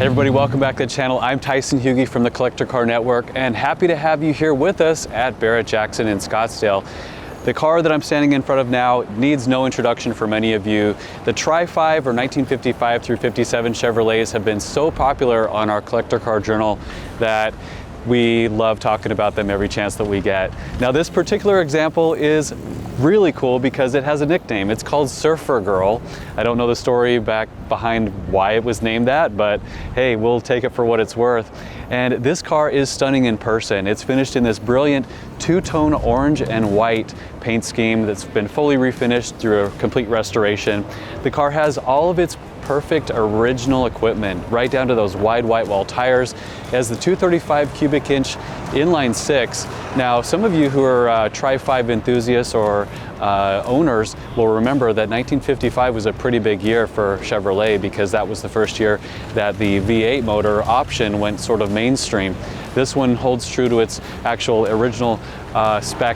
Hey everybody, welcome back to the channel. I'm Tyson Hughey from the Collector Car Network and happy to have you here with us at Barrett-Jackson in Scottsdale. The car that I'm standing in front of now needs no introduction for many of you. The Tri-Five or 1955 through 57 Chevrolets have been so popular on our Collector Car Journal that we love talking about them every chance that we get. Now this particular example is really cool because it has a nickname. It's called Surfer Girl. I don't know the story back behind why it was named that, but hey, we'll take it for what it's worth. And this car is stunning in person. It's finished in this brilliant two-tone orange and white paint scheme that's been fully refinished through a complete restoration. The car has all of its perfect original equipment, right down to those wide white wall tires. It has the 235 cubic inch inline-six. Now, some of you who are Tri-Five enthusiasts or owners will remember that 1955 was a pretty big year for Chevrolet because that was the first year that the V8 motor option went sort of mainstream. This one holds true to its actual original spec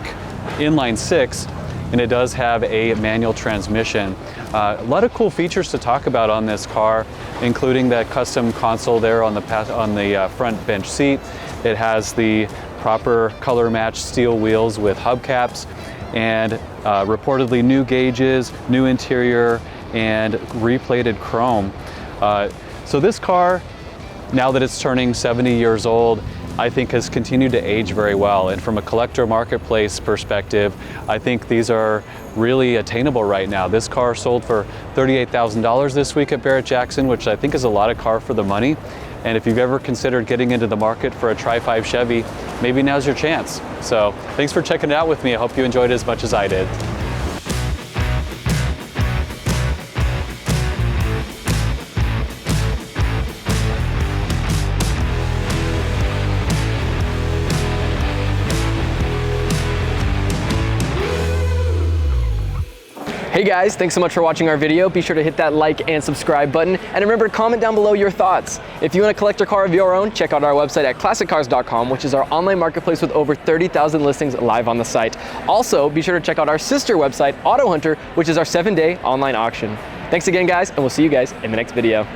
inline-six, and it does have a manual transmission. A lot of cool features to talk about on this car, including that custom console there on the front bench seat. It has the proper color matched steel wheels with hubcaps and reportedly new gauges, new interior, and replated chrome. So this car, now that it's turning 70 years old, I think has continued to age very well. And from a collector marketplace perspective, I think these are really attainable right now. This car sold for $38,000 this week at Barrett-Jackson, which I think is a lot of car for the money. And if you've ever considered getting into the market for a Tri-Five Chevy, maybe now's your chance. So thanks for checking it out with me. I hope you enjoyed it as much as I did. Hey guys, thanks so much for watching our video. Be sure to hit that like and subscribe button. And remember to comment down below your thoughts. If you want to collect a car of your own, check out our website at classiccars.com, which is our online marketplace with over 30,000 listings live on the site. Also, be sure to check out our sister website, AutoHunter, which is our 7-day online auction. Thanks again, guys, and we'll see you guys in the next video.